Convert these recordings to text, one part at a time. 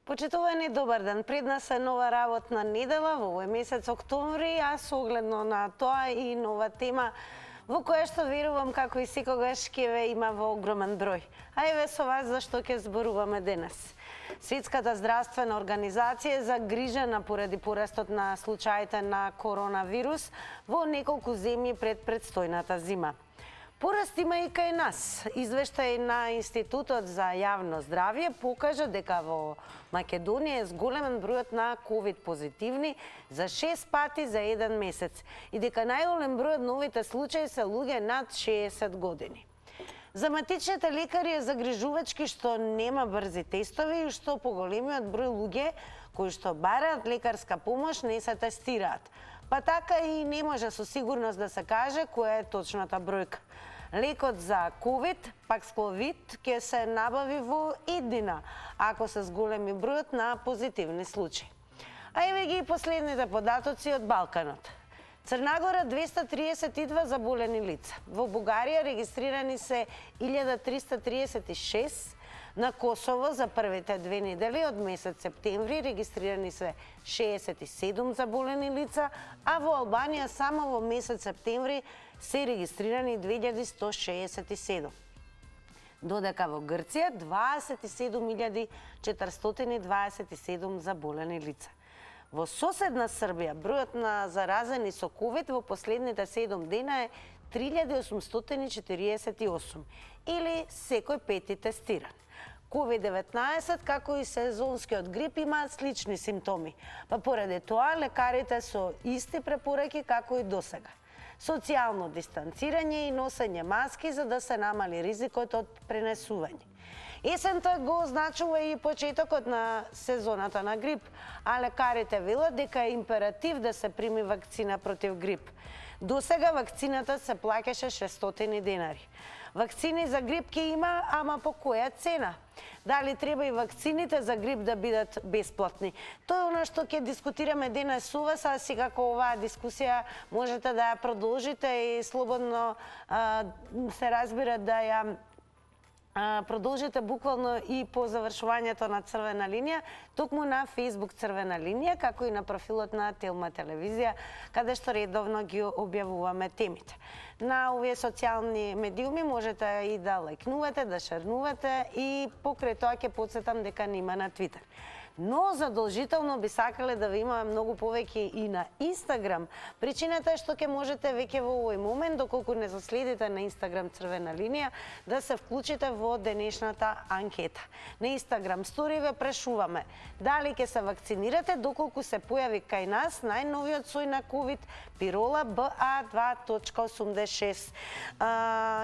Почитувани, добар ден. Пред нас е нова работна недела во овој месец октомври, а со огледно на тоа и нова тема во која што верувам како и секогаш ќе ве има во огромен број. А еве со вас зашто ќе зборуваме денес. Светската здравствена организација е загрижена поради порастот на случаите на коронавирус во неколку земји пред предстојната зима. Пораст има и кај нас. Извештај на Институтот за јавно здравје покажа дека во Македонија е зголемен бројот на ковид позитивни за 6 пати за еден месец и дека најголем број од новите случаи се луѓе над 60 години. За матичните лекари е загрижувачки што нема брзи тестови и што поголемиот број луѓе кои што бараат лекарска помош не се тестираат. Па така и не може со сигурност да се каже која е точната бројка. Лекот за ковид, Паксловид, ќе се набави во иднина, ако се зголеми бројот на позитивни случаи. А еве ги и последните податоци од Балканот. Црнагора 232 заболени лица. Во Бугарија регистрирани се 1336, на Косово за првите 2 недели од месец септември регистрирани се 67 заболени лица, а во Албанија само во месец септември се регистрирани 2167. Додека во Грција 27.427 заболени лица. Во соседна Србија бројот на заразени со ковид во последните 7 дена е 3848 или секој пети тестиран. COVID-19, како и сезонскиот грип, имаат слични симптоми, па поради тоа лекарите со исти препораки како и досега. Социјално дистанцирање и носење маски за да се намали ризикот од пренесување. Есента го означува и почетокот на сезоната на грип, а лекарите велат дека е императив да се прими вакцина против грип. Досега вакцината се плаќаше 600 денари. Вакцини за грип ќе има, ама по која цена? Дали треба и вакцините за грип да бидат бесплатни? Тоа е она што ќе дискутираме денес со вас, а секако оваа дискусија можете да ја продолжите и слободно се разбира да ја продолжите буквално и по завршувањето на Црвена линија, токму на Facebook Црвена линија, како и на профилот на Телма телевизија, каде што редовно ги објавуваме темите. На овие социјални медиуми можете и да лајкнувате, да шернувате и покрај тоа ќе потсетам дека нема на Твитер. Но задолжително би сакале да ви имаме многу повеќе и на Инстаграм. Причината е што ќе можете веќе во овој момент, доколку не заследите на Инстаграм Црвена линија, да се вклучите во денешната анкета. На Инстаграм стори ве прашуваме дали ќе се вакцинирате доколку се појави кај нас најновиот сој на ковид пирола BA2.86.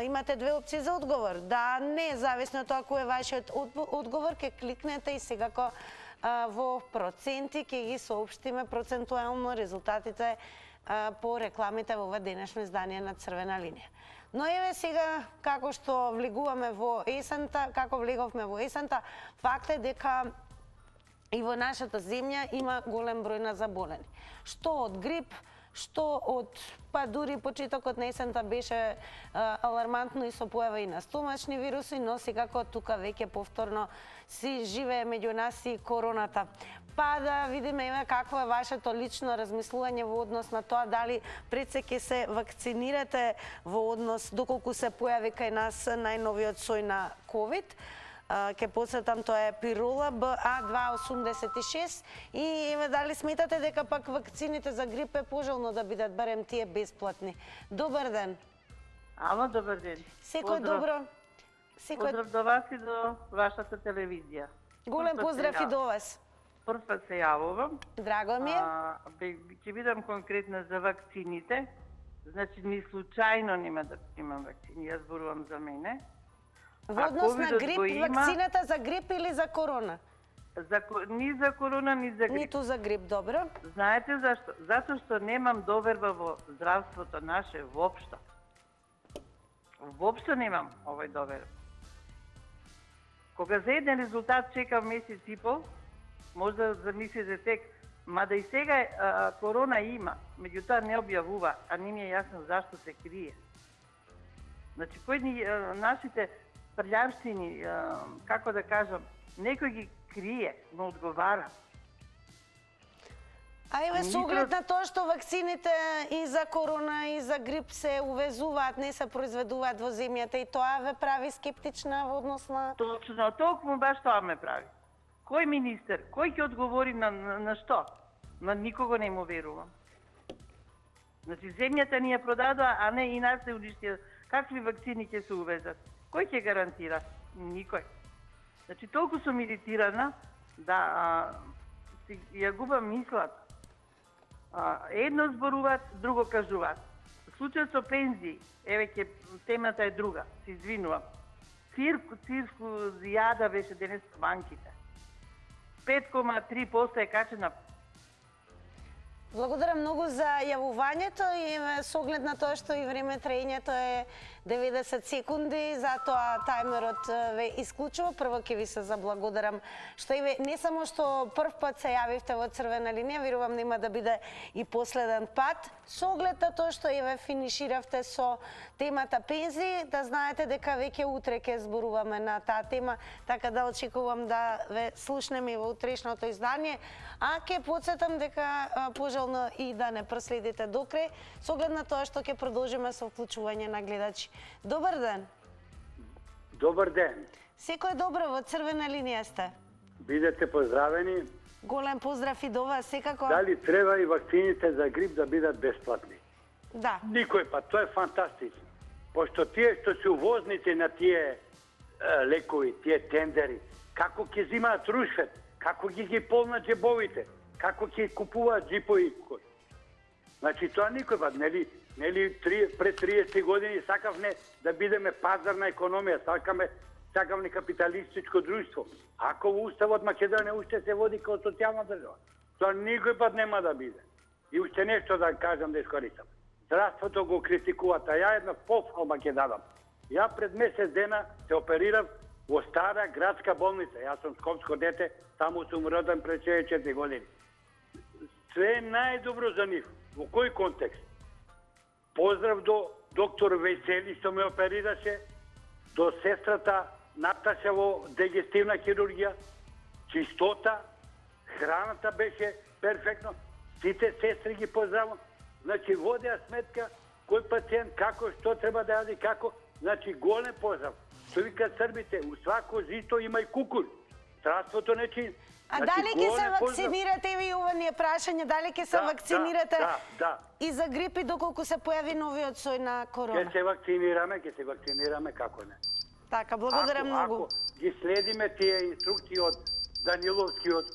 Имате две опции за одговор. Да, не, зависно од тоа кој е вашиот одговор, ќе кликнете и секако во проценти ќе ги соопштиме процентуално резултатите по рекламите во ова денешно издание на Црвена линија. Но еве сега, како што влегуваме во есента, како влеговме во есента, факт е дека и во нашата земја има голем број на заболени. Што од грип, што од, па дури почетокот на есента беше алармантно и со појава и на стомачни вируси, но секако тука веќе повторно си живее меѓу нас и короната. Па да видиме еве какво е вашето лично размислување во однос на тоа дали пред се ќе се вакцинирате во однос доколку се појави кај нас најновиот сој на ковид. Ке подсетам, тоа е пирола BA2.86 и еве дали сметате дека пак вакцините за грип е пожелно да бидат барем тие бесплатни. Добар ден. Ало, добар ден. Секој добро. Поздрав до вас и до вашата телевизија. Голем поздрав и до вас. Прв пат се јавувам. Драго ми е. Ќе бидам конкретна за вакцините. Значи, ни случајно нема да имам вакцини, јас зборувам за мене. Во однос на грип, вакцината за грип или за корона? Ни за корона, ни за грип. Ниту за грип, добро. Знаете зашто? Затоа што немам доверба во здравството наше воопшто. Воопшто немам овој доверба. Кога за еден резултат чекам месец и пол, може да замислите тек, мада и сега корона има, меѓутоа не објавува, а не ми е јасно зашто се крие. Значи, нашите прљавштини, како да кажам, некој ги крие, но одговара. А еве со оглед на тоа што вакцините и за корона и за грип се увезуваат, не се произведуваат во земјата и тоа ве прави скептична во однос на... Точно, толку баш тоа ме прави. Кој министер, кој ќе одговори на што? На никого не му верувам. Значи, земјата ни ја продадоа, а не и нас се уништија. Какви вакцини ќе се увезат? Кој ќе гарантира? Никој. Значи, толку сум иритирана да ја губам мислата. Едно зборуваат, друго кажуваат. Случајот со пензии, еве ќе темата е друга, се извинувам. Цирку зијада беше денес на банките. 5,3% е качена. Благодарам многу за јавувањето и со оглед на тоа што и време траењето е 90 секунди, затоа тајмерот ве исклучува. Прво ќе ви се заблагодарам што и ве не само што прв пат се јавивте во црвена линија, верувам нема да биде и последен пат. Со оглед на тоа што и ве финиширавте со темата пензии, да знаете дека веќе утре ќе зборуваме на таа тема, така да очекувам да ве слушнеме и во утрешното издание, а ќе потсетам дека пожелно и да не проследите до крај, со оглед на тоа што ќе продолжиме со вклучување на гледачи. Добар ден. Добар ден. Секој добро, во црвена линија сте. Бидете поздравени. Голем поздрав и до вас, секако. Дали треба и вакцините за грип да бидат бесплатни? Да. Никој па, тоа е фантастично. Пошто тие што се увозници на тие лекови, тие тендери, како ќе зимаат рушвет, како ги полнат джебовите, како ќе купуваат джипови. Значи тоа никој пат, нели пред 30 години сакавме да бидеме пазарна економија, сакавме капиталистичко друштво. Ако во уставот Македонија уште се води како социјална држава, тоа никој пат нема да биде. И уште нешто да кажам, да искористам. Здравството го критикуваат, а ја една пофалба ќе дадам. Ја пред месец дена се оперирав во стара градска болница. Јас сум скопско дете, таму сум роден пред 64 години. Све најдобро за нив. Во кој контекст? Поздрав до доктор Весели што ме оперираше, до сестрата Наташа во дигестивна хирургија, чистота, храната беше перфектно, сите сестри ги поздравам. Значи водеа сметка кој пациент како што треба да јади, како, значи голем поздрав. Што викаат србите, у свако жито има и кукур. Здравството не чини. А дали ќе се вакцинирате, и ова ни е прашање, дали ќе се вакцинирате и за грип и доколку се појави новиот сој на корона? Ќе се вакцинираме, како не. Така, благодарам многу. Ако ги следиме тие инструкции од Даниловскиот.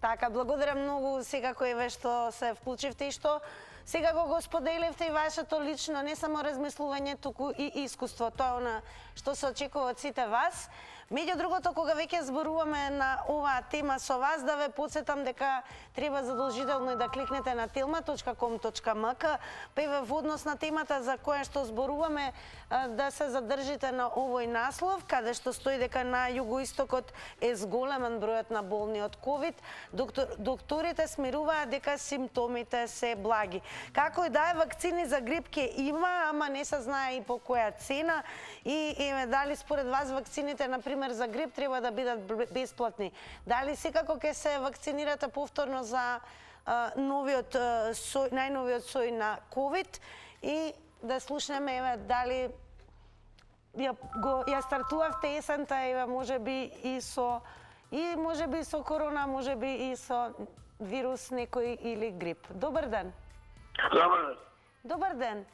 Така, благодарам многу секако и ве што се вклучивте и што секако го споделивте и вашето лично, не само размислување, туку и искуство. Тоа е она што се очекува од сите вас. Меѓу другото, кога веќе зборуваме на оваа тема со вас, да ве потсетам дека треба задолжително и да кликнете на telma.com.mk, па и во однос на темата за која што зборуваме, да се задржите на овој наслов, каде што стои дека на југоистокот е зголемен бројот на болни од ковид. Докторите смируваат дека симптомите се благи. Како и да е, вакцини за грип ќе има, ама не се знае и по која цена. И дали според вас вакцините, например, за грип треба да бидат бесплатни? Дали секако ќе се вакцинирате повторно за најновиот сој на ковид? И да слушнеме, еве, дали ја стартувавте есента, еве, можеби и со корона, можеби и со вирус некој или грип. Добар ден. Добар ден. Добар ден.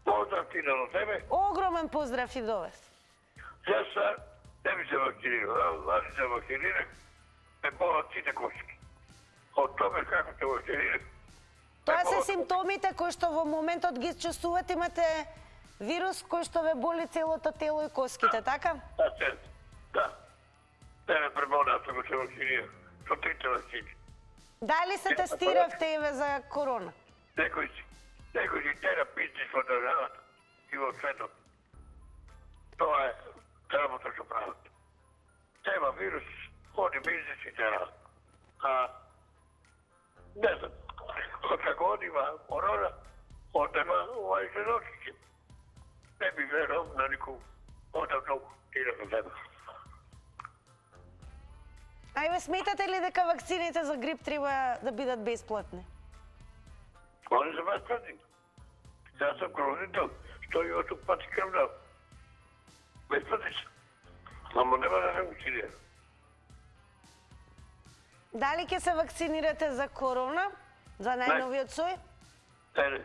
Поздрав ти до тебе. Огромен поздрав и до вас. Сега не би се вакцинирал, аз се вакцинирах, ме болат сите кошки. Од томе како се вакцинирах. Тоа се симптомите кои што во моментот ги чувствувате, имате вирус кој што ве боли целото тело и коските, така? Да. Не ме премолна, ако се вакцинирах. Со трите вакцини. Дали се тестиравте еве за корона? Некој си тера писти во државата и во светот. Тоа е работа што прават. Тема вирус, ходи бизнес и тера. Не знам, од како има корона, одема овај се носичи. Не би верал на никого. Одам толку, тира на себе. Ајде, сметате ли дека вакцините за грип треба да бидат бесплатни? Они се бесплатни. Јас сум родител, 108 пати крв дал. Бесплатни се. Ама нема да се вакцинира. Дали ќе се вакцинирате за корона? За најновиот сој? Не.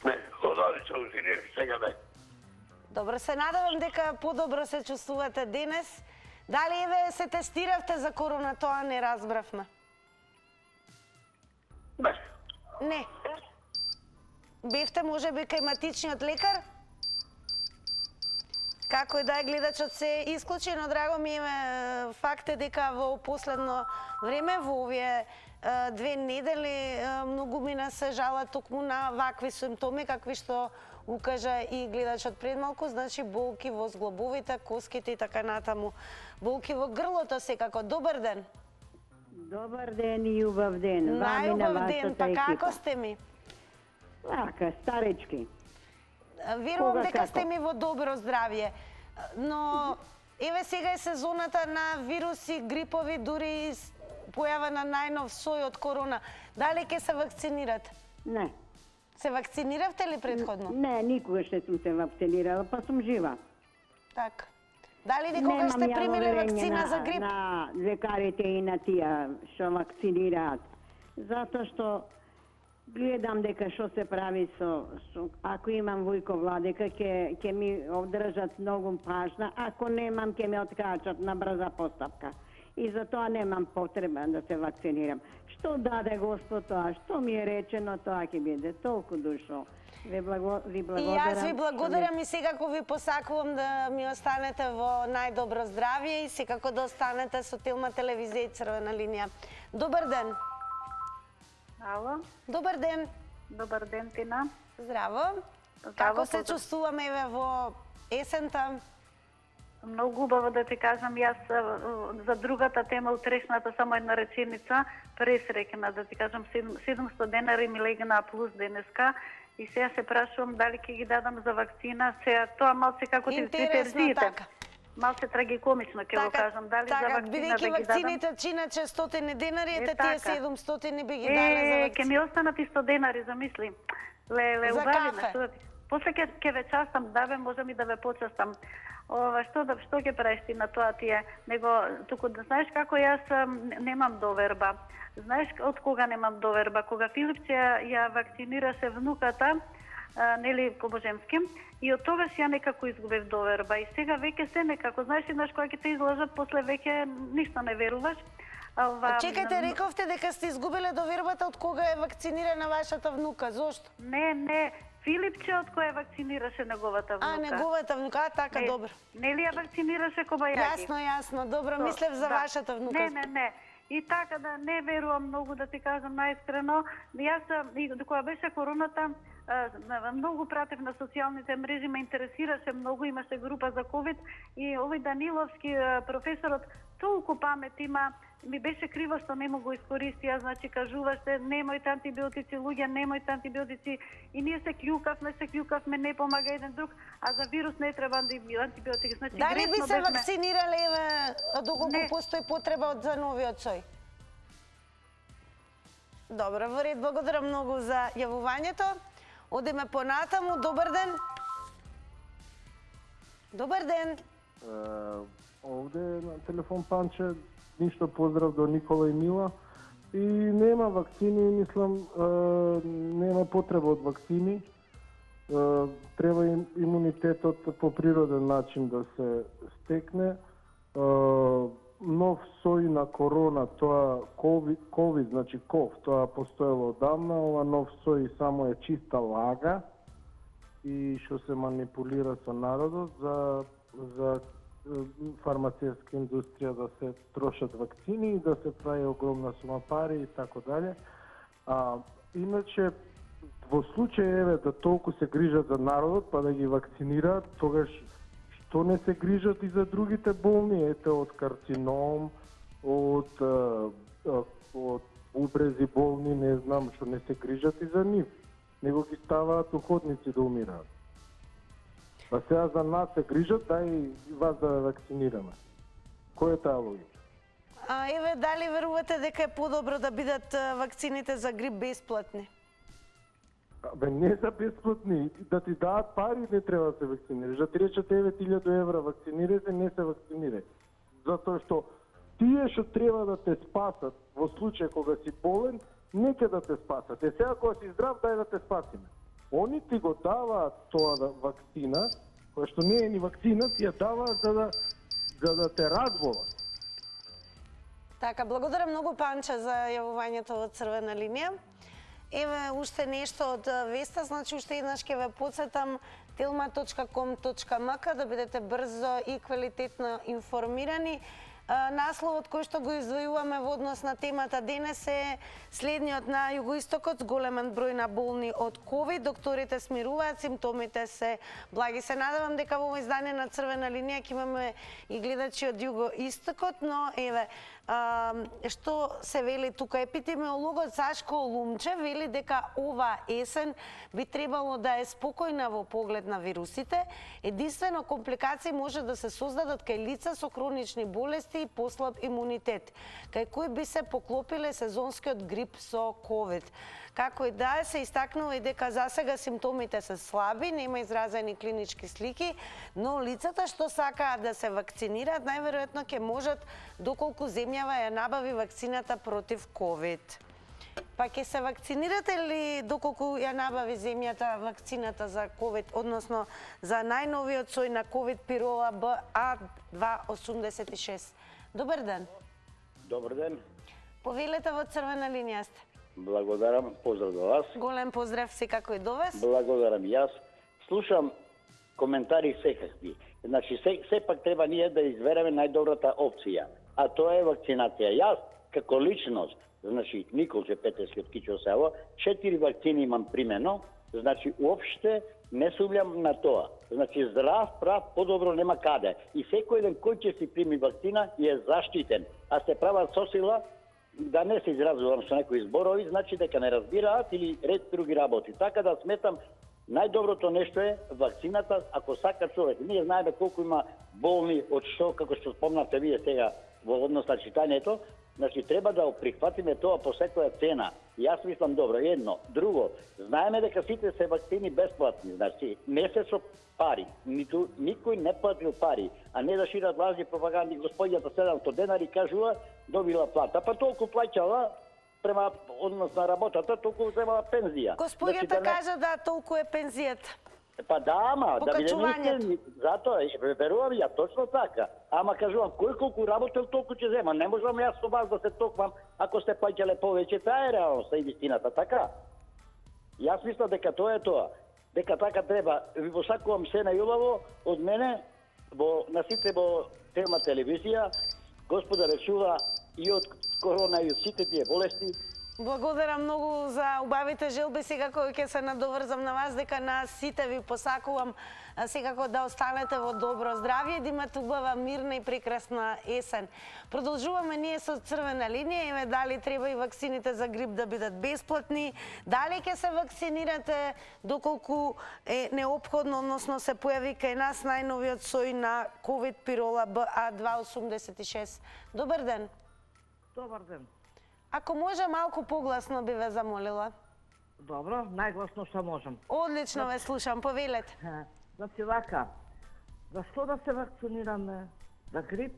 Не, одали се вакцинира, сега не. Добро, се надевам дека подобро се чувствувате денес. Дали еве се тестиравте за корона, тоа не разбравме. Не. Не. Бевте можеби кај матичниот лекар? Како и да е, гледачот се исклучи, но драго ми е факт е дека во последно време, во овие 2 недели, многумина се жалат токму на вакви симптоми, какви што укажа и гледачот пред малку, значи болки во зглобовите, коските и така натаму. Болки во грлото секако. Добар ден. Добар ден и убав ден. Најубав ден, па како сте ми? Така, старечки. Верувам Кога дека како? сте ми во добро здравје. Но еве сега е сезоната на вируси, грипови, дури и појава на најнов сој од корона. Дали ќе се вакцинирате? Не. Се вакциниравте ли предходно? Не, никогаш не сум се вакцинирала, па сум жива. Така. Дали никогаш сте примили вакцина за грип? На лекарите и на тие што вакцинираат. Затоа што гледам дека што се прави ако имам војко владика, ќе ми одржат многу пажна, ако немам, ќе ме откачат на брза постапка. И затоа немам потреба да се вакцинирам. Што даде Господ тоа, што ми е речено, тоа ќе биде толку душо. Ви благодарам. И јас ви благодарам и секако ви посакувам да ми останете во најдобро здравје и секако да останете со Телма телевизија и Црвена линија. Добар ден. Ало, Добар ден. добар ден, Тина. Здраво. Здраво, Како се поздрав. чувствуваме еве во есента? Многу убаво да ти кажам, јас за другата тема утрешната само една реченица, пресрекна да ти кажам 700 денари ми легна плюс денеска и сега се прашувам дали ќе ги дадам за вакцина, сега тоа малце како ти Интересно, така. малце трагикомично ќе го кажам, дали за вакцина бидејќи да ги дадам. вакцините чиначе 100 денари, ете тие така. 700 не би ги дали за Ќе вакцина. ми останат и 100 денари, замисли. Леле, За убави кафе. што да ти. После ќе ве частам, да бе, можам и да ве почастам. Што ќе правиш ти на тоа тие? Него туку да знаеш како јас немам доверба. Знаеш од кога немам доверба? Кога Филипче ја вакцинираше внуката, нели по-божемски, и од тогаш ја некако изгубев доверба. И сега веќе се некако, знаеш, кога ќе те излажат, после веќе ништо не веруваш. Чекајте, рековте дека сте изгубиле довербата од кога е вакцинирана вашата внука. Зошто? Не, Филипче од која вакцинираше неговата внука. Неговата внука, така, добро. Нели ја вакцинираше Кобајаги? Јасно, добро, мислев за вашата внука. Не. И така да не верувам многу, да ти кажам најискрено. Јас, кога беше короната, многу пратев на социјалните мрежи, ме интересираше многу, имаше група за ковид и овој Даниловски професорот толку памет има, ми беше криво што не му го искористија, значи кажуваше немојте антибиотици, луѓе немојте антибиотици и ние се клјукавме, не помага еден друг, а за вирус не треба антибиотици. Значи, дали би се бевме. вакцинирале, еве, доколку Не. постои потреба за новиот сој? Добро, во ред, благодарам многу за јавувањето. Одиме понатаму. Добар ден. Добар ден. Овде на телефон Панче, ништо поздрав до Никола и Мила. И нема вакцини, мислам, нема потреба од вакцини. Треба имунитетот по природен начин да се стекне. Нов сој на корона, тоа COVID, значи ков, тоа постоело одамна, ова нов сој само е чиста лага и што се манипулира со народот за фармацевтска индустрија да се трошат вакцини и да се прави огромна сума пари и тако дале. Иначе, во случај еве да толку се грижат за народот, па да ги вакцинираат, тогаш што не се грижат и за другите болни, ете од карцином, од убрези болни, не знам, што не се грижат и за нив, него ги ставаат уходници да умираат. Па сега за нас се грижат, дај и вас да вакцинираме. Кој е таа логика? Еве, дали верувате дека е подобро да бидат вакцините за грип бесплатни? Бе, не са бесплатни. Да ти дадат пари не треба да се вакцинираш. Да ти речат 9000 евра вакцинирай се, не се вакцинирай. Затоа што тие што треба да те спасат во случај кога си болен, нека да те спасат. Сега кога си здрав, дај да те спасиме. Они ти го даваат тоа вакцина, која што не е ни вакцина, ти ја даваат за да те разболат. Така, благодарам многу, Панча, за јавувањето од Црвена линија. Еве уште нешто од Веста, значи уште еднаш ќе ве потсетам tilma.com.mk да бидете брзо и квалитетно информирани. Насловот кој што го издвојуваме во однос на темата денес е следниот: на југоистокот големен број на болни од ковид, докторите смируваат, симптомите се благи. Се надевам дека во овој издание на Црвена линија ќе имаме и гледачи од југоистокот, но еве што се вели тука. Епидемиологот Сашко Лумче вели дека ова есен би требало да е спокојна во поглед на вирусите. Единствено компликации може да се создадат кај лица со хронични болести и послаб имунитет, кај кои би се поклопиле сезонскиот грип со ковид. Како и да е, се истакнува и дека засега симптомите се слаби, нема изразени клинички слики, но лицата што сакаат да се вакцинираат најверојатно ќе можат доколку земјава ја набави вакцината против ковид. Па ќе се вакцинирате ли доколку ја набави земјата вакцината за ковид, односно за најновиот сој на ковид пирола BA286? Добар ден. Добар ден. Повелете, во Црвена линија сте. Благодарам, поздрав до вас. Голем поздрав секако и до вас. Благодарам и јас. Слушам коментари секакви. Значи, сепак треба ние да избереме најдобрата опција, а тоа е вакцинација. Јас, како личност, значи, Николче Петерски од Кичо село, 4 вакцини имам примено, значи, уопште не сумњам на тоа. Значи, здрав, прав, подобро нема каде. И секој ден кој ќе си прими вакцина е заштитен. А се прават сосила, да не се изразувам со некои зборови, значи дека не разбираат или ред други работи. Така да сметам, најдоброто нешто е вакцината, ако сака човек. Ние знаеме колку има болни од што, како што спомнавте вие сега во однос на читањето, значи треба да прихватиме тоа по секоја цена. Јас мислам добро, едно. Друго, знаеме дека сите се вакцини бесплатни, значи не се со пари, ниту никој не платил пари, а не да шират лажни пропаганди. Господијата 700 денари кажува добила плата, па толку плаќала према однос на работата, толку земала пензија. Господијата значи, да кажа да толку е пензијата. Па да, ама, да бидеме затоа, верувам ја, точно така. Ама кажувам, кој колку работел, толку ќе зема. Не можам јас со вас да се токвам, ако сте плаќале повеќе, таа е реалноста и вистината, така? Јас мислам дека тоа е тоа. Дека така треба. Ви посакувам се најубаво од мене, на сите во Телма телевизија, Господа речува и од корона и од сите тие болести. Благодарам многу за убавите желби. Секако ќе се надоврзам на вас дека на сите ви посакувам секако да останете во добро здравје и да имате убава, мирна и прекрасна есен. Продолжуваме ние со Црвена линија. Еве, дали треба и вакцините за грип да бидат бесплатни, дали ќе се вакцинирате доколку е неопходно, односно се појави кај нас најновиот сој на ковид пирола BA286. Добар ден. Добар ден. Ако може малку погласно би ве замолила. Добро, најгласно што можам. Одлично ве слушам, повелете. Значи вака, за што да се вакцинираме? За грип?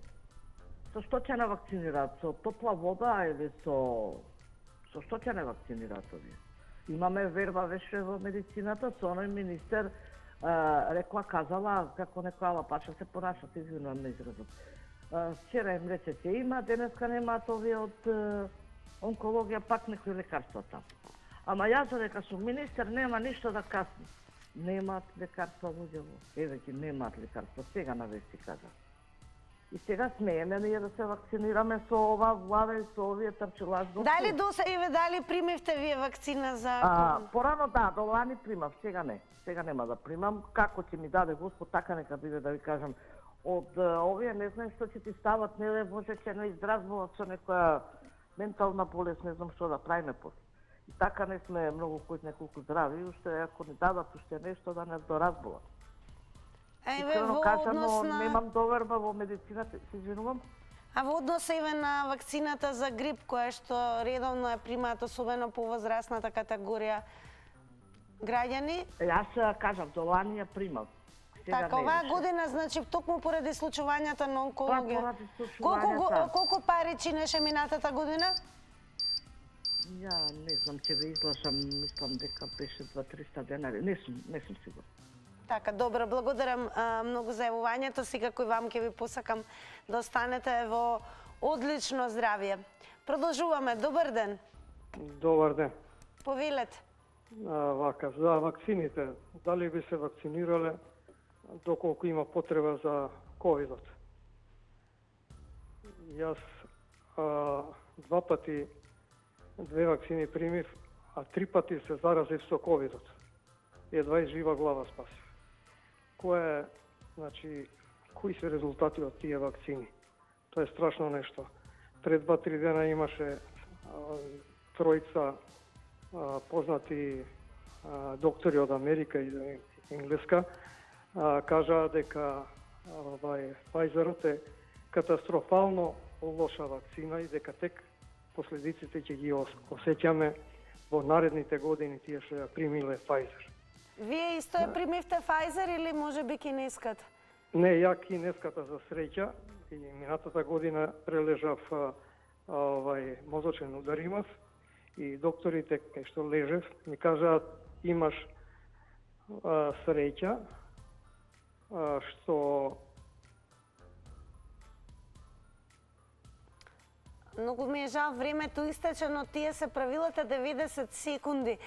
Со што ќе не вакцинираат? Со топла вода или со што ќе не вакцинираат овие? Имаме верба веше во медицината, со оној министер казала како некоја лапача се понашат, извинувам на изразот. Вчера им рече ќе има, денеска немаат овие од онкологија, пак некои лекарства таму. Ама јас дека сум министер нема ништо да касни. Немаат лекарства луѓево. Еве ги немаат лекарства, сега на вести кажа. И сега смееме ние да се вакцинираме со ова влада и со овие трчилажни. Дали дали примивте вие вакцина за порано да, до лани примав, сега не. Сега нема да примам. Како ќе ми даде Господ, така нека биде да ви кажам. Од овие не знам што ќе ти стават, не може ќе не изразбуват со некоја ментална болест, не знам што да правиме после. И така не сме многу кој неколку здрави, уште ако не дадат уште нешто да не доразбуват. Еве во кажано, однос на... немам доверба во медицината, се извинувам. А во однос еве на вакцината за грип, која што редовно ја примаат, особено по возрастната категорија граѓани? Јас кажав, до лани ја примав. Така, оваа година, значи, токму поради случувањата на онкологија. Па, поради случувањата. Колку пари чинеше минатата година? Ја не знам, ќе ве излашам, мислам дека беше 2-300 денари. Не сум сигурна. Така, добро, благодарам многу за јавувањето. Сега кој вам ќе ви посакам да останете во одлично здравје. Продолжуваме. Добар ден. Добар ден. Повелете. Вака, за вакцините, дали би се вакцинирале доколку има потреба за ковидот? Јас 2 пати 2 вакцини примив, а 3 пати се заразив со ковидот. Едва и жива глава спасив. Кои се резултати од тие вакцини? Тоа е страшно нешто. Пред 2-3 дена имаше тројца познати доктори од Америка и Енглеска, кажаа дека Pfizerот е катастрофално лоша вакцина и дека тек последиците ќе ги осеќаме во наредните години тие што ја примиле Pfizer. Вие исто ја примивте Pfizer или може би кинеската? Не, ја кинеската за среќа и минатата година прележав мозочен удар имав и докторите кај што лежев ми кажаат имаш среќа што Многу ми е жал, времето истече, но тие се правилата 90 секунди.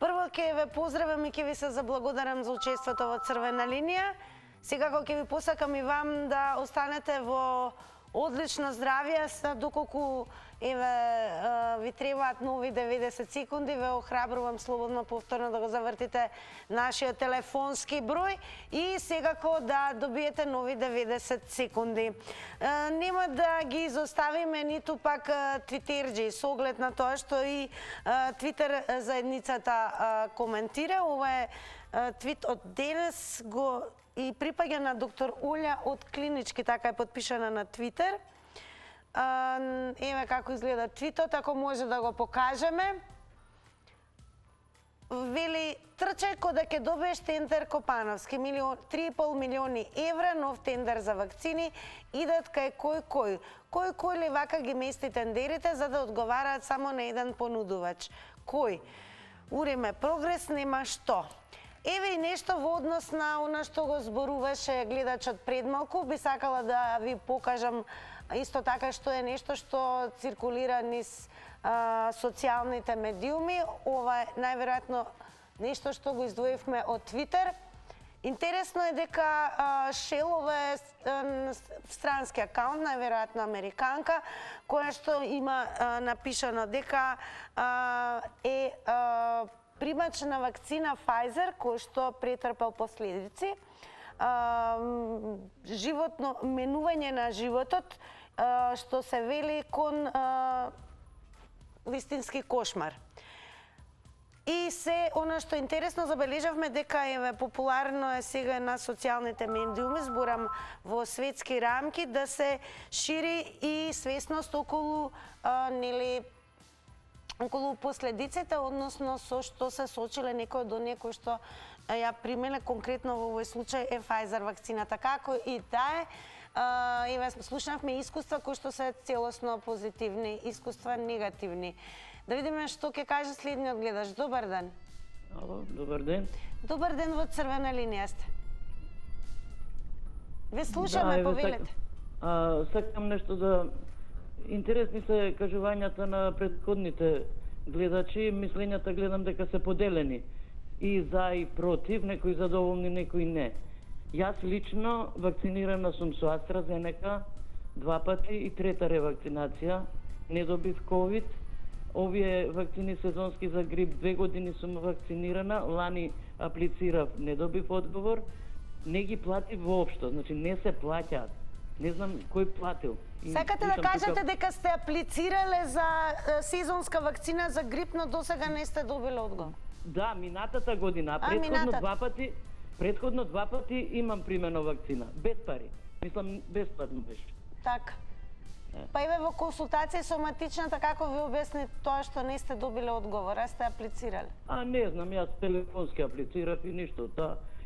Прво ќе ве поздравам и ќе ви се заблагодарам за учеството во Црвена линија. Секако ќе ви посакам и вам да останете во одлично здравје, доколку ви требаат нови 90 секунди, ве охрабрувам слободно повторно да го завртите нашиот телефонски број и секако да добиете нови 90 секунди. Нема да ги изоставиме ниту пак твитерџи, со оглед на тоа што и Твитер заедницата коментира. Ова е твит од денес и припаѓа на доктор Олја од Клинички, така е подпишана на Твитер. Еве како изгледа твитот, ако може да го покажеме. Вели, трчај кода ќе добиеш тендер Копановски, 3,5 милиони евра, нов тендер за вакцини, идат кај кој ли вака ги мести тендерите за да одговараат само на еден понудувач. Кој? Уриме прогрес, нема што. Еве и нешто во однос на она што го зборуваше гледачот пред малку, би сакала да ви покажам исто така што е нешто што циркулира низ социјалните медиуми. Ова е најверојатно нешто што го издвоивме од Твитер. Интересно е дека Shell, ова е странски акаунт, најверојатно американка, која што има напишано дека е примач на вакцина Pfizer, кој што претрпел последици, менување на животот, што се вели кон вистински кошмар. И се, она што интересно забележавме дека е популарно е сега на социјалните медиуми, зборам во светски рамки, да се шири и свесност околу последиците, односно со што се сочиле некој до некој што ја примеле, конкретно во овој случај е Pfizer вакцината. Како и да е, слушнавме искуства кои што се целосно позитивни, искуства негативни. Да видиме што ќе каже следниот гледач. Добар ден. Ало, добар ден. Добар ден, во Црвена линија сте. Ве слушаме, повелете. Сакам нешто да... Интересни се кажувањата на претходните гледачи, мислењата гледам дека се поделени. И за и против, некои задоволни, некои не. Јас лично вакцинирана сум со AstraZeneca 2 пати и 3-та ревакцинација. Не добив COVID. Овие вакцини сезонски за грип 2 години сум вакцинирана. Лани аплицирав, не добив одговор. Не ги платив воопшто, значи не се плаќаат. Не знам кој платил. Сакате да кажете дека сте аплицирале за сезонска вакцина за грип, но досега не сте добили одговор? Да, минатата година, предходно 2 пати имам примено вакцина, без пари. Мислам, бесплатно беше. Така. Па еве во консултација со матичната како ви објасни тоа што не сте добиле одговор, а сте аплицирале? Не знам, јас телефонски аплицирав и ништо.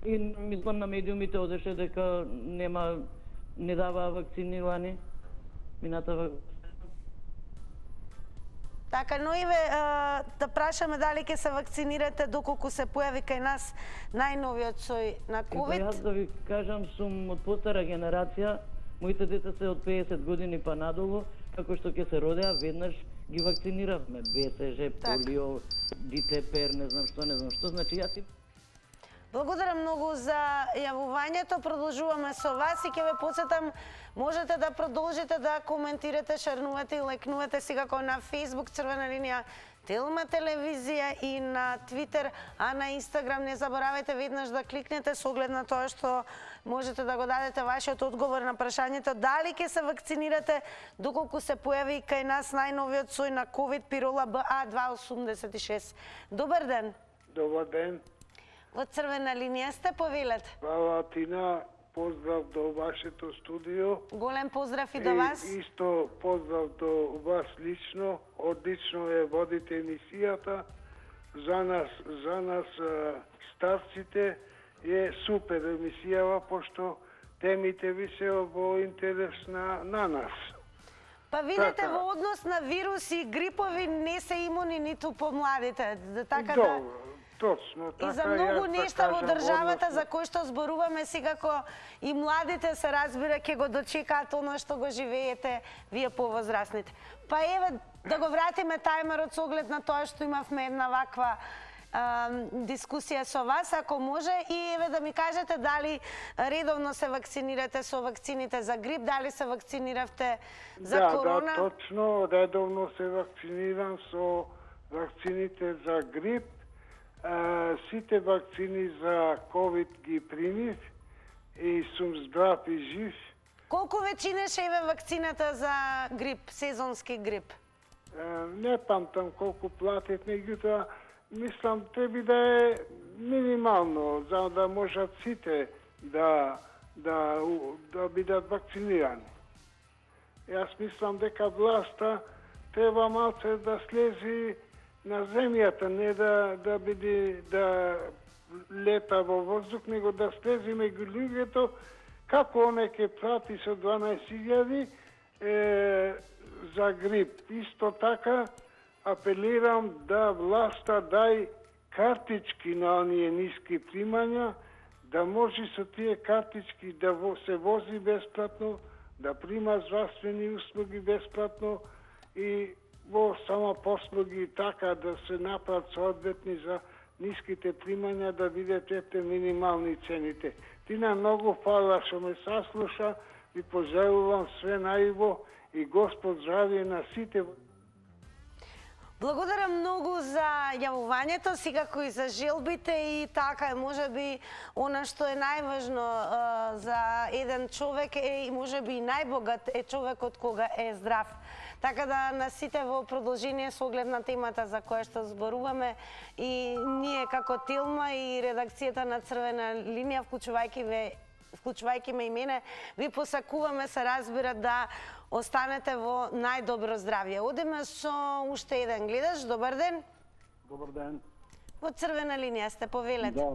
И мислам на медиумите одеше дека не даваа вакцинирани мината. Така, но еве да прашаме дали ќе се вакцинирате доколку се појави кај нас најновиот сој на ковид? Јас да ви кажам, сум од постара генерација, моите деца се од 50 години па надолу, како што ќе се родеа, веднаш ги вакциниравме. БСЖ, полио, ДТП, не знам што, значи јас Благодарам многу за јавувањето. Продолжуваме со вас и ќе ве потсетам, можете да продолжите да коментирате, шернувате и лекнувате секако на Facebook Црвена линија Телма телевизија и на Твитер, а на Инстаграм не заборавајте веднаш да кликнете со оглед на тоа што можете да го дадете вашиот одговор на прашањето дали ќе се вакцинирате доколку се појави кај нас најновиот сој на ковид пирола BA286. Добар ден. Добар ден. Во Црвена линија сте, повелете. Хвала Тина, поздрав до вашето студио. Голем поздрав и до вас. Исто поздрав до вас лично. Одлично е водите емисијата. За нас старците е супер емисијава, пошто темите ви се во интерес на нас. Па видите, во однос на вируси и грипови не се имуни ниту помладите. Така да... Точно, така. И за многу нешта во државата за кои што зборуваме секако и младите се разбира ќе го дочекаат оно што го живеете вие повозрасните. Па еве да го вратиме тајмерот со оглед на тоа што имавме една ваква дискусија со вас, ако може, и еве да ми кажете дали редовно се вакцинирате со вакцините за грип, дали се вакциниравте за корона? Да, точно, редовно се вакцинирам со вакцините за грип. Сите вакцини за ковид ги примив и сум здрав и жив. Колку вечинеше еве вакцината за грип, сезонски грип? Не памтам колку платив, меѓутоа мислам треба да е минимално за да можат сите да бидат вакцинирани. Јас мислам дека власта треба малце да слези на земјата, не да биде да лета во воздух, него да слези меѓу луѓето, како оне ќе прати со 12.000 за грип. Исто така апелирам да власта дај картички на оние ниски примања, да може со тие картички да се вози бесплатно, да прима здравствени услуги бесплатно и во самопослуги така да се направат соодветни за ниските примања, да видите минимални цените. Тина, многу фала што ме саслуша, ви пожелувам све најубаво и Господ здравје на сите. Благодарам многу за јавувањето, секако и за желбите и така, можеби она што е најважно за еден човек е и можеби и најбогат е човекот кога е здрав. Така да на сите во продолжение со оглед на темата за која што зборуваме и ние како Телма и редакцијата на Црвена линија, вклучувајќи ме и мене, ви посакуваме, се разбира, да останете во најдобро здравје. Одиме со уште еден гледач. Добар ден. Добар ден. Во Црвена линија сте, повелете. Да.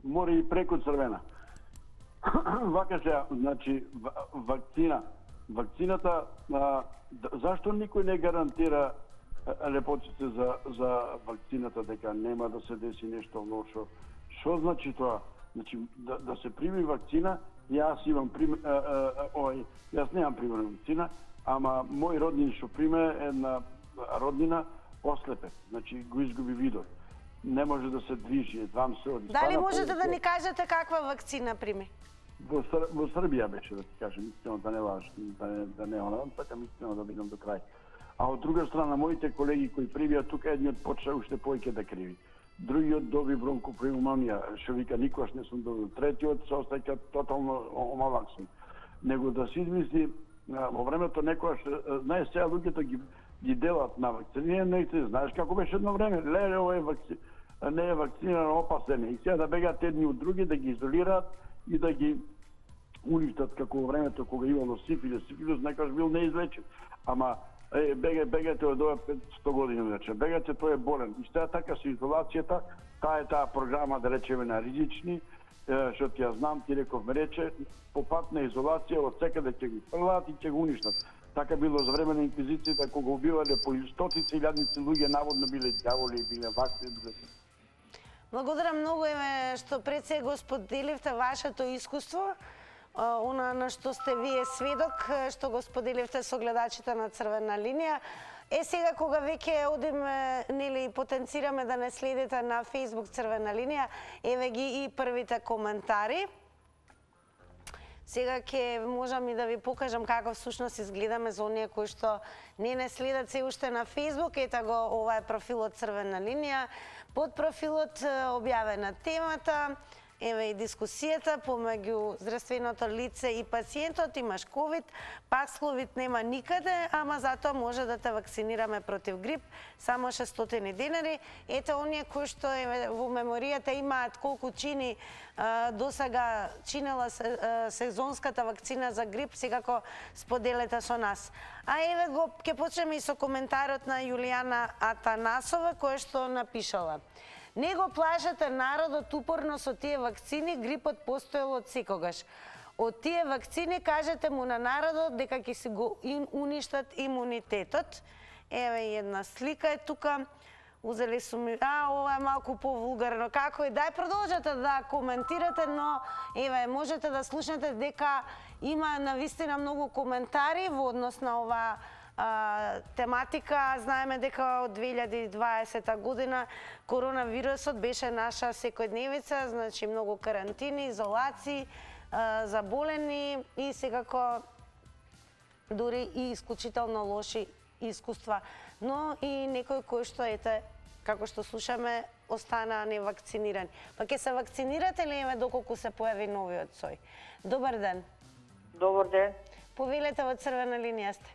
Мори и преку Црвена. Вака се, значи, вакцината, зашто никој не гарантира лепоците за вакцината дека нема да се деси нешто лошо? Што значи тоа? Значи, да се прими вакцина, јас немам примерна вакцина, ама мој роднин што приме една роднина ослепе, значи го изгуби видот. Не може да се движи, едвам се оди. Дали можете да ни кажете каква вакцина прими? Во Србија беше, да ти кажем, искрено да не лажам, да не онам, така искрено да бидам до крај. А од друга страна, моите колеги кои привија тука, едниот почна уште појќе да криви. Другиот доби бронкопневмонија, што вика никош не сум добил. Третиот се остаја тотално омалак сум. Него да се измисли, во времето некојаш, знаеш, сега луѓето ги делат на вакцинирање, знаеш како беше едно време, леле, ова не е вакцинирано, опасен е. И сега да бегаат едни од други, да ги изолираат и да ги уништат како во времето кога имало сифилис. Сифилис некаш бил неизлечив. Ама бегате од ова 100 години вече. Бегате тој е болен. И стаја така со изолацијата, таа програма да речеме на ризични, што ти ја знам, ти реков ме рече, по пат на изолација од секаде ќе ги фрлаат и ќе го уништат. Така било за време на инквизицијата кога убивале по стотици илјадници луѓе, наводно биле ѓаволи, биле вакви, биле. Благодарам многу што пред се го споделивте вашето искуство, она на што сте вие сведок, што го споделивте со гледачите на Црвена линија. Сега кога веќе одиме, нели, потенцираме да не следите на Facebook Црвена линија, еве ги и првите коментари. Сега ќе можам и да ви покажам како всушност изгледаме за оние кои што не следат се уште на Facebook. Ета го, ова е профилот Црвена линија. Под профилот објавена темата, еве и дискусијата помеѓу здравственото лице и пациентот. Имаш ковид, пасловид нема никаде, ама затоа може да те вакцинираме против грип, само 600 денари. Ете оние кои што во меморијата имаат колку чини досега чинела сезонската вакцина за грип, секако споделете со нас. А еве го ќе почнеме и со коментарот на Јулијана Атанасова, која што напишала: не го плашете народот упорно со тие вакцини, грипот постоел од секогаш. Од тие вакцини кажете му на народот дека ќе си го уништат имунитетот. Еве една слика е тука. Узели су ми... ова е малку повулгарно. Како и дај продолжете да коментирате, но еве можете да слушнете дека има навистина многу коментари во однос на ова тематика. Знаеме дека од 2020 година коронавирусот беше наша секојдневица, значи многу карантини, изолации, заболени и секако дури и исклучително лоши искуства, но и некои кои што ете, како што слушаме, останаа невакцинирани. Па ќе се вакцинирате ли еве доколку се појави новиот сој? Добар ден. Добар ден. Повелете во Црвена линија сте.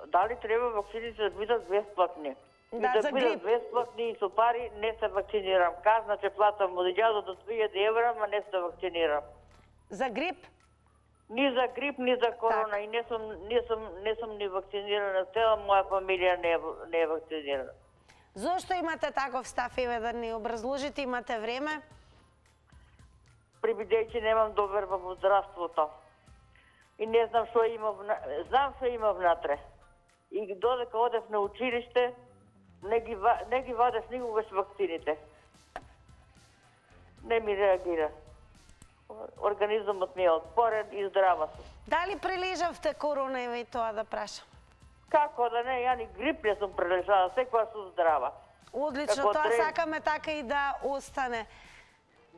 Дали треба вакцините да бидат бесплатни? Да, за грип. Бидат бесплатни и со пари не се вакцинирам. Казна че платам од 1000 до 2000 евра, ма не се вакцинирам. За грип? Ни за грип, ни за корона. Так. И не сум ни вакцинирана. Цела моја фамилија не е вакцинирана. Зошто имате таков став, еве да ни образложите, имате време? Прибидејќи немам доверба во здравството. И не знам што има, знам што има внатре. И додека одев на училиште, не ги вадев никогаш вакцините. Не ми реагира. Организмот ми е отпорен и здрава сум. Дали прележавте корона, еве и тоа да прашам? Како да не, ја ни грип не сум прележала, секоја сум здрава. Одлично, како тоа сакаме така и да остане.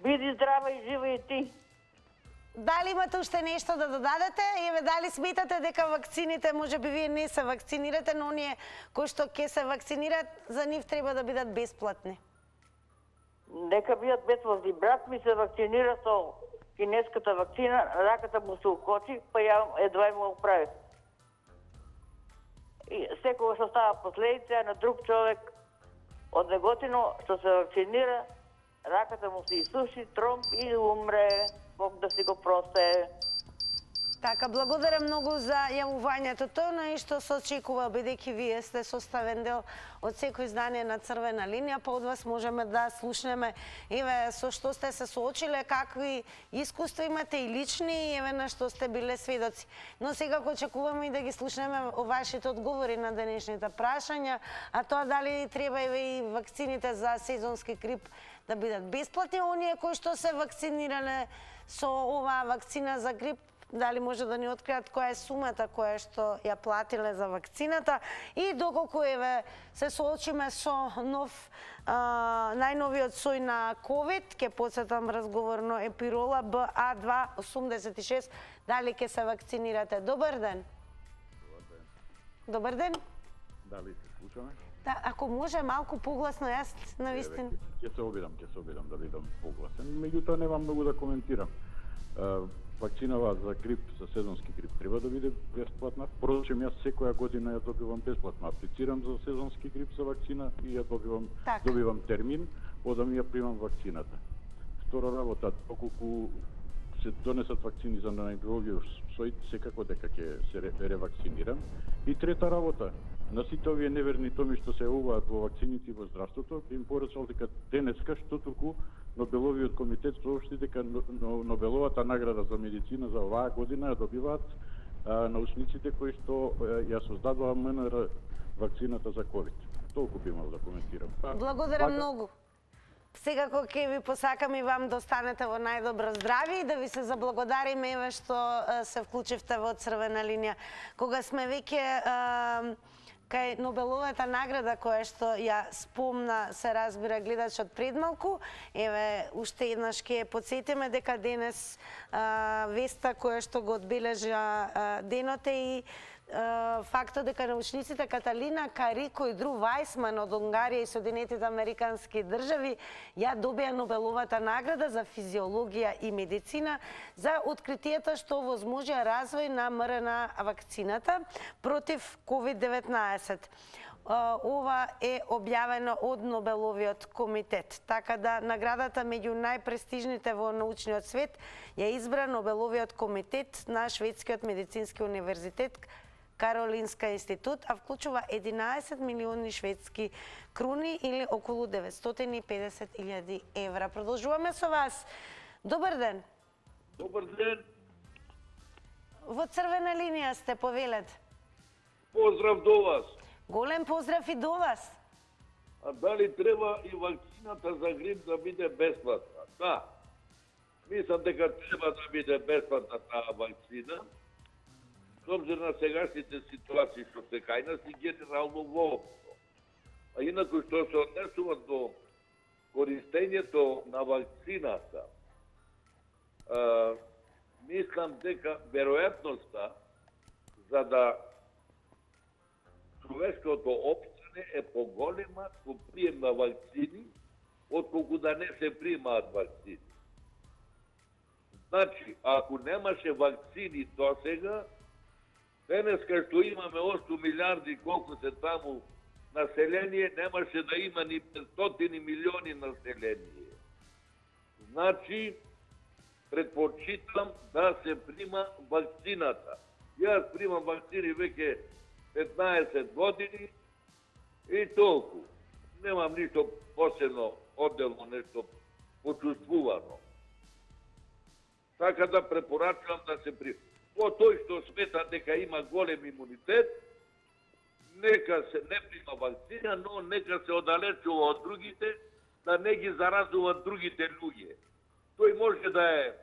Биди здрава и жива и ти. Дали имате уште нешто да додадете? Еве, дали сметате дека вакцините, можеби вие не се вакцинирате, но оние кои што ќе се вакцинират, за нив треба да бидат бесплатни? Нека бидат бесплатни. Брат ми се вакцинира со кинеската вакцина, раката му се укочи, па ја едва му оправи. И секогаш остава последица на друг човек од неготино што се вакцинира, раката му се исуши, тромб и умре. Бог да си го просте. Така, благодарам многу за јавувањето. Тоа на што се очекува, бидејќи вие сте составен дел од секој издание на Црвена линија, па од вас можеме да слушнеме еве со што сте се соочиле, какви искуства имате и лични, еве на што сте биле сведоци. Но сега очекуваме и да ги слушнеме вашите одговори на денешните прашања, а тоа дали треба еве и вакцините за сезонски грип да бидат бесплатни, оние кои што се вакцинирале со оваа вакцина за грип, дали може да ни откријат која е сумата која што ја платиле за вакцината и доколку еве се соочиме со најновиот сој на ковид, ќе потсетам разговорно Епирола BA286, дали ќе се вакцинирате? Добар ден. Добар ден. Дали се слушаме? Да, ако може малку погласно, јас навистина. Ќе се обидам да бидам погласен. Меѓутоа немам многу да коментирам. Вакцинава за грип, за сезонски грип треба да биде бесплатна. Впрочем, јас секоја година ја добивам бесплатно. Аплицирам за сезонски грип за вакцина и ја добивам термин, одам и ја примам вакцината. Втора работа, доколку се донесат вакцини за најновиот сој, секако дека ќе се ревакцинирам. И трета работа, на сите овие неверни томи што се уваат во вакцините и во здравството, им порачал дека денеска што туку Нобеловиот комитет соопшти дека Нобеловата награда за медицина за оваа година ја добиваат научниците кои што ја создадоа МНР вакцината за ковид. Толку би имал да коментирам. Благодарам многу. Секако ќе ви посакам и вам да останете во најдобро здравје и да ви се заблагодариме еве што се вклучивте во Црвена линија. Кога сме веќе кај Нобеловата награда која што ја спомна, се разбира гледачот пред малку, еве уште еднаш ќе потсетиме дека денес веста која што го одбележа денот е и фактот дека научниците Каталина Карико и Дру Вајсман од Унгарија и Соединетите Американски држави ја добија Нобеловата награда за физиологија и медицина за откритието што возможија развој на МРНА вакцината против COVID-19. Ова е објавено од Нобеловиот комитет. Така да наградата меѓу најпрестижните во научниот свет ја избра Нобеловиот комитет на Шведскиот медицински универзитет Каролинска институт, а вклучува 11 милиони шведски круни или околу 950.000 евра. Продолжуваме со вас. Добар ден. Добар ден. Во Црвена линија сте, повелете. Поздрав до вас. Голем поздрав и до вас. А дали треба и вакцината за грип да биде бесплатна? Да. Мислам дека треба да биде бесплатна таа вакцина. С обзир на сегашните ситуации што се кај нас и генерално воопшто. А инаку што се однесува до користењето на вакцината, мислам дека веројатноста за да човечкото опстане е поголема со прием на вакцини, отколку да не се примаат вакцини. Значи, ако немаше вакцини до сега, денеска што имаме 8 милиарди колку се таму население, немаше да има ни 500 милиони население. Значи, предпочитам да се прима вакцината. Јас примам вакцини веќе 15 години и толку. Немам ништо посебно, одделно нешто почувствувано. Така да препорачувам да се прима. По тој што смета дека има голем имунитет, нека се не прима вакцина, но нека се оддалечува од другите, да не ги заразуваат другите луѓе. Тој може да е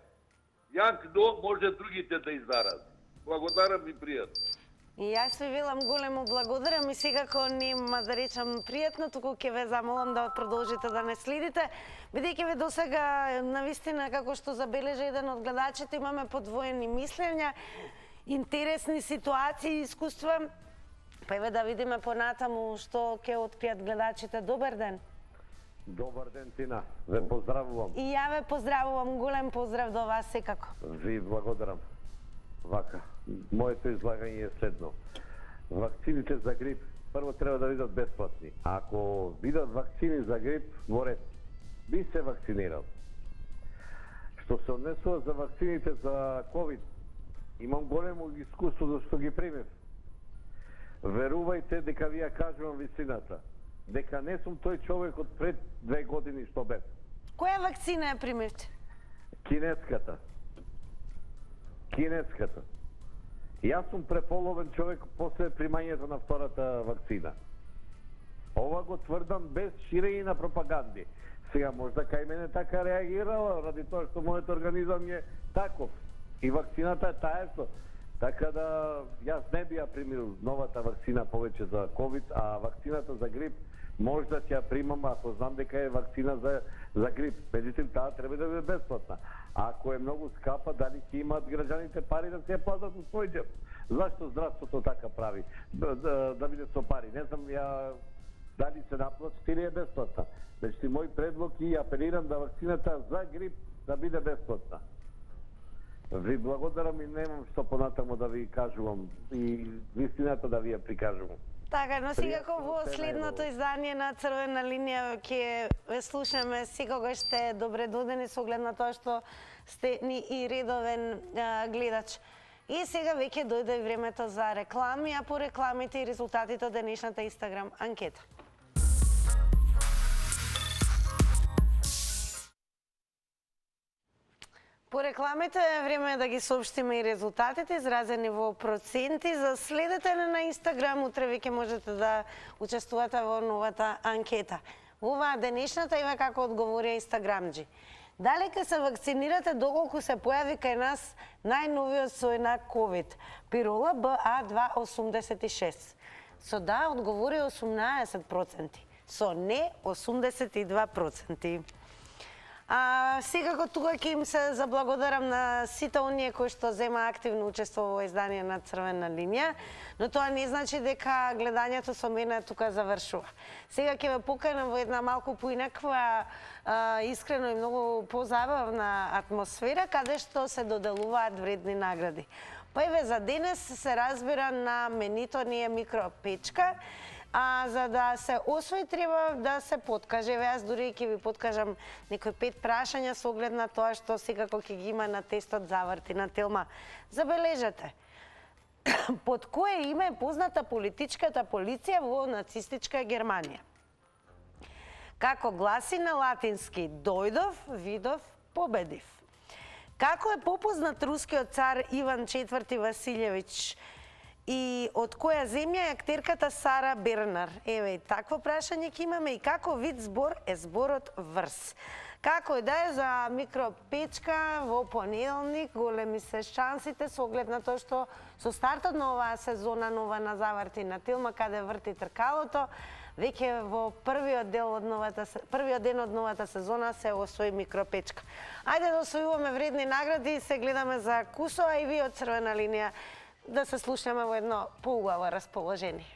јак, но може другите да иззарази. Благодарам и пријатно. И јас ви велам големо благодарам и секако нема да речам пријатно, туку ќе ве замолам да продолжите да не следите, бидејќи ве досега навистина како што забележа еден од гледачите, имаме подвоени мислења, интересни ситуации и искуства. Па еве да видиме понатаму што ќе откријат гледачите. Добар ден. Добар ден, Тина. Ве поздравувам. И ја ве поздравувам, голем поздрав до вас секако. Ви благодарам. Вака, моето излагање е следно. Вакцините за грип прво треба да бидат бесплатни. Ако бидат вакцини за грип, во ред, би се вакцинирал. Што се однесува за вакцините за ковид, имам големо искуство за што ги примев. Верувајте дека ви ја кажувам вистината, дека не сум тој човек од пред 2 години што бев. Која вакцина ја примевте? Кинеската. Јас сум преполовен човек после примањето на втората вакцина. Ова го тврдам без ширење на пропаганди. Сега можда кај мене така реагирала, ради тоа што мојот организам е таков. И вакцината е таа што. Така да јас не би ја примил новата вакцина повеќе за ковид, а вакцината за грип можда ќе ја примам ако знам дека е вакцина за грип. Меѓутоа таа треба да биде бесплатна. Ако е многу скапа, дали ќе имаат граѓаните пари да се ја платат од свој џеб? Зашто здравството така прави? Да биде со пари. Не знам ја дали се наплати или е бесплатна. Значи мој предлог и апелирам да вакцината за грип да биде бесплатна. Ви благодарам и немам што понатамо да ви кажувам и вистината да ви ја прикажувам. Така, но секако во следното издание на Црвена линија ќе ве слушаме, секогаш сте добре додени со оглед на тоа што сте ни и редовен гледач. И сега веќе дојде времето за реклами, а по рекламите и резултатите од денешната Инстаграм анкета. По рекламите време е да ги соопштиме и резултатите изразени во проценти. За следете на Инстаграм, утре веќе можете да учествувате во новата анкета. Оваа денешната има како одговори Инстаграмџи. Дали ке се вакцинирате доколку се појави кај нас најновиот сој на ковид, пирола BA286? Со да одговори 18%, со не 82%. Секако тука ќе им се заблагодарам на сите оние кои што зема активно учество во издание на Црвена линија, но тоа не значи дека гледањето со мене тука завршува. Сега ќе ве поканам во една малку поинаква, искрено и многу позабавна атмосфера, каде што се доделуваат вредни награди. Па еве за денес се разбира на менито ни е микропечка, а за да се освои треба да се подкаже. Јас дури ќе ви подкажам некои 5 прашања со оглед на тоа што секако ќе ги има на тестот Заврти на Телма. Забележете, под кое име е позната политичката полиција во нацистичка Германија? Како гласи на латински дојдов, видов, победив. Како е попознат рускиот цар Иван IV Василевич? И од која земја е актерката Сара Бернар? Еве и такво прашање ќе имаме. И како вид збор е зборот врс? Како и да е за микропечка во понеделник, големи се шансите со оглед на тоа што со стартот на оваа сезона нова на Заврти на Телма, каде врти тркалото, веќе во првиот ден од новата сезона се освои микропечка. Ајде да освојуваме вредни награди и се гледаме за кусо, а и ви од Црвена линија да се слушаме во едно поубаво расположение.